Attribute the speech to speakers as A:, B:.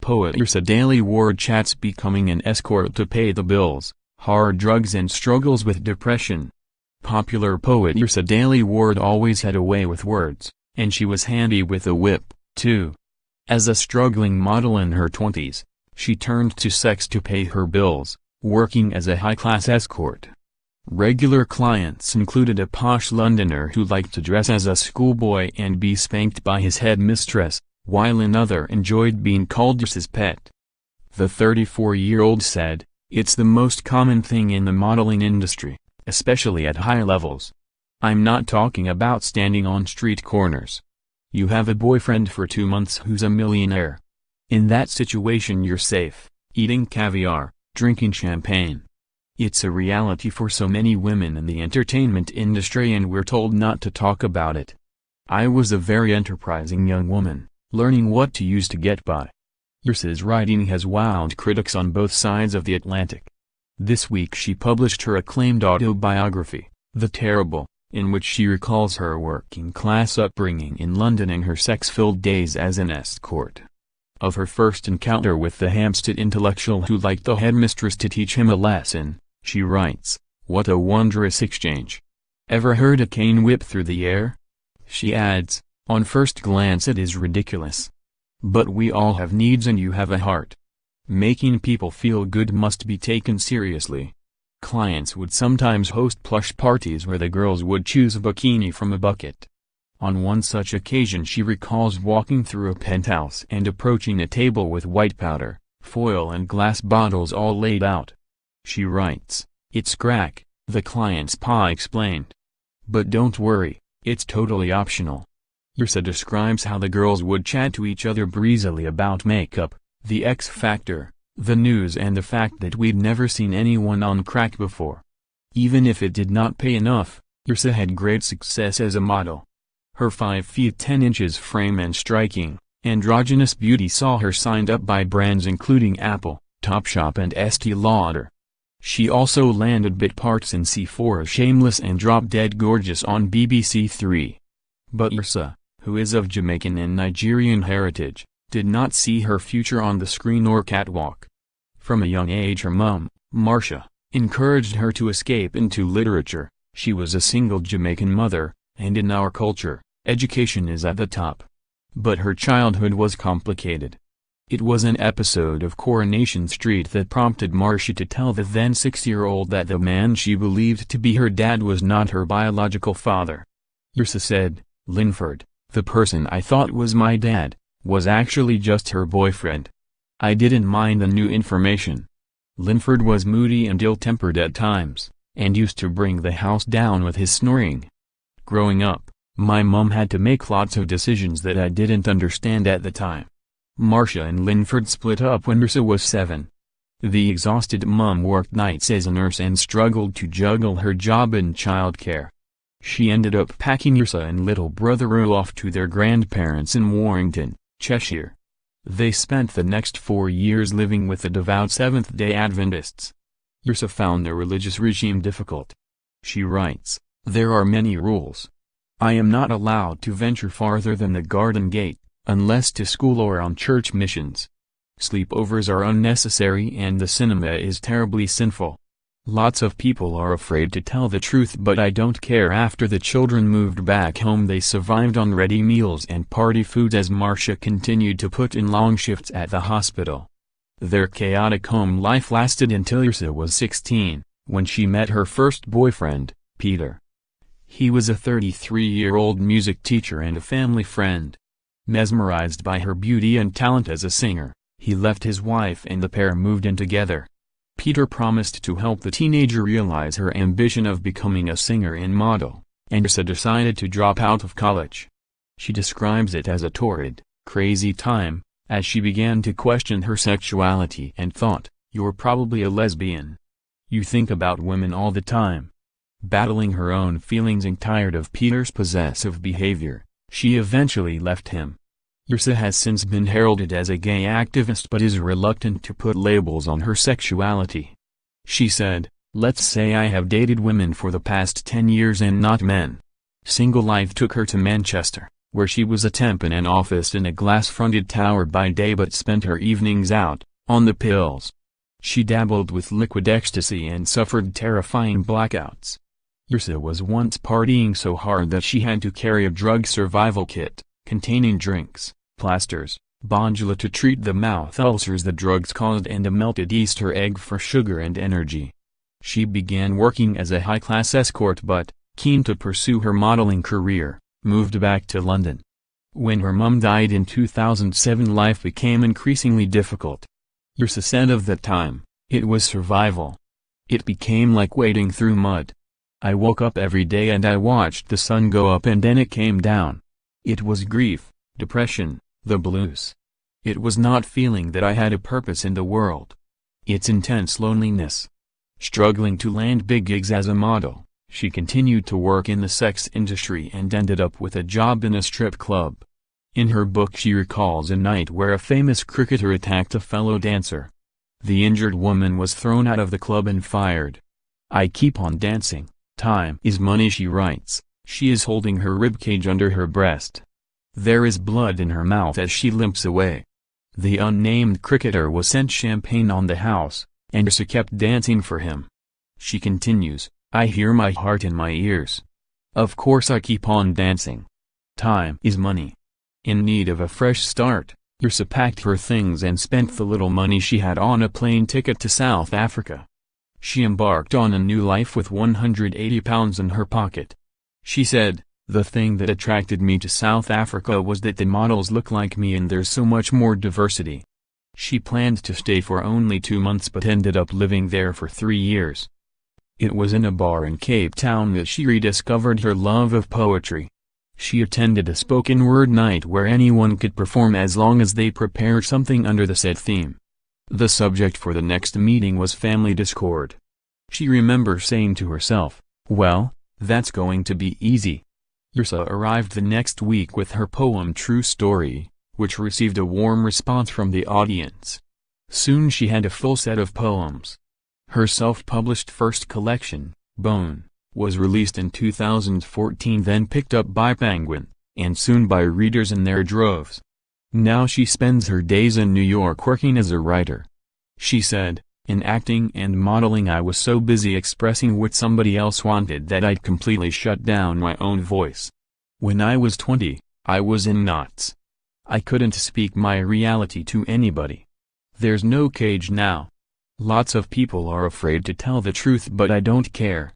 A: poet Yrsa Daley Ward chats becoming an escort to pay the bills, hard drugs and struggles with depression. Popular poet Yrsa Daley Ward always had a way with words, and she was handy with a whip, too. As a struggling model in her 20s, she turned to sex to pay her bills, working as a high-class escort. Regular clients included a posh Londoner who liked to dress as a schoolboy and be spanked by his headmistress, while another enjoyed being called Yrsa's pet. The 34-year-old said, "It's the most common thing in the modeling industry, especially at high levels. I'm not talking about standing on street corners. You have a boyfriend for 2 months who's a millionaire. In that situation you're safe, eating caviar, drinking champagne. It's a reality for so many women in the entertainment industry and we're told not to talk about it. I was a very enterprising young woman, learning what to use to get by." Yrsa's writing has wowed critics on both sides of the Atlantic. This week she published her acclaimed autobiography, The Terrible, in which she recalls her working-class upbringing in London and her sex-filled days as an escort. Of her first encounter with the Hampstead intellectual who liked the headmistress to teach him a lesson, she writes, "What a wondrous exchange. Ever heard a cane whip through the air?" She adds, "On first glance it is ridiculous. But we all have needs and you have a heart. Making people feel good must be taken seriously." Clients would sometimes host plush parties where the girls would choose a bikini from a bucket. On one such occasion she recalls walking through a penthouse and approaching a table with white powder, foil and glass bottles all laid out. She writes, "It's crack," the client's pa explained. "But don't worry, it's totally optional." Yrsa describes how the girls would chat to each other breezily about makeup, the X Factor, the news and the fact that we'd never seen anyone on crack before. Even if it did not pay enough, Yrsa had great success as a model. Her 5 feet 10 inches frame and striking, androgynous beauty saw her signed up by brands including Apple, Topshop and Estee Lauder. She also landed bit parts in Sephora's Shameless and Drop Dead Gorgeous on BBC Three. But Yrsa, who is of Jamaican and Nigerian heritage, did not see her future on the screen or catwalk. From a young age her mum, Marcia, encouraged her to escape into literature. She was a single Jamaican mother, and in our culture, education is at the top. But her childhood was complicated. It was an episode of Coronation Street that prompted Marcia to tell the then 6-year-old that the man she believed to be her dad was not her biological father. Yrsa said, "Linford, the person I thought was my dad, was actually just her boyfriend. I didn't mind the new information." Linford was moody and ill-tempered at times, and used to bring the house down with his snoring. "Growing up, my mum had to make lots of decisions that I didn't understand at the time." Marcia and Linford split up when Yrsa was 7. The exhausted mum worked nights as a nurse and struggled to juggle her job and childcare. She ended up packing Yrsa and little brother Earl off to their grandparents in Warrington, Cheshire. They spent the next 4 years living with the devout Seventh-day Adventists. Yrsa found the religious regime difficult. She writes, "There are many rules. I am not allowed to venture farther than the garden gate, unless to school or on church missions. Sleepovers are unnecessary and the cinema is terribly sinful. Lots of people are afraid to tell the truth but I don't care." After the children moved back home they survived on ready meals and party foods as Marcia continued to put in long shifts at the hospital. Their chaotic home life lasted until Yrsa was 16, when she met her first boyfriend, Peter. He was a 33-year-old music teacher and a family friend. Mesmerized by her beauty and talent as a singer, he left his wife and the pair moved in together. Peter promised to help the teenager realize her ambition of becoming a singer and model, and Yrsa decided to drop out of college. She describes it as a torrid, crazy time, as she began to question her sexuality and thought, "You're probably a lesbian. You think about women all the time." Battling her own feelings and tired of Peter's possessive behavior, she eventually left him. Yrsa has since been heralded as a gay activist but is reluctant to put labels on her sexuality. She said, "Let's say I have dated women for the past 10 years and not men. Single life took her to Manchester, where she was a temp in an office in a glass-fronted tower by day but spent her evenings out, on the pills. She dabbled with liquid ecstasy and suffered terrifying blackouts. Yrsa was once partying so hard that she had to carry a drug survival kit, containing drinks, plasters, Bonjula to treat the mouth ulcers the drugs caused and a melted Easter egg for sugar and energy. She began working as a high-class escort but, keen to pursue her modeling career, moved back to London. When her mum died in 2007, life became increasingly difficult. Yrsa said of that time, "It was survival. It became like wading through mud. I woke up every day and I watched the sun go up and then it came down. It was grief, depression, the blues. It was not feeling that I had a purpose in the world. It's intense loneliness." Struggling to land big gigs as a model, she continued to work in the sex industry and ended up with a job in a strip club. In her book she recalls a night where a famous cricketer attacked a fellow dancer. The injured woman was thrown out of the club and fired. "I keep on dancing, time is money," she writes. She is holding her ribcage under her breast. There is blood in her mouth as she limps away. The unnamed cricketer was sent champagne on the house, and Yrsa kept dancing for him. She continues, "I hear my heart in my ears. Of course I keep on dancing. Time is money." In need of a fresh start, Yrsa packed her things and spent the little money she had on a plane ticket to South Africa. She embarked on a new life with £180 in her pocket. She said, "The thing that attracted me to South Africa was that the models look like me and there's so much more diversity." She planned to stay for only 2 months but ended up living there for 3 years. It was in a bar in Cape Town that she rediscovered her love of poetry. She attended a spoken word night where anyone could perform as long as they prepared something under the set theme. The subject for the next meeting was family discord. She remembers saying to herself, "Well, that's going to be easy." Yrsa arrived the next week with her poem True Story, which received a warm response from the audience. Soon she had a full set of poems. Her self-published first collection, Bone, was released in 2014, then picked up by Penguin, and soon by readers in their droves. Now she spends her days in New York working as a writer. She said, "In acting and modeling I was so busy expressing what somebody else wanted that I'd completely shut down my own voice. When I was 20, I was in knots. I couldn't speak my reality to anybody. There's no cage now. Lots of people are afraid to tell the truth but I don't care.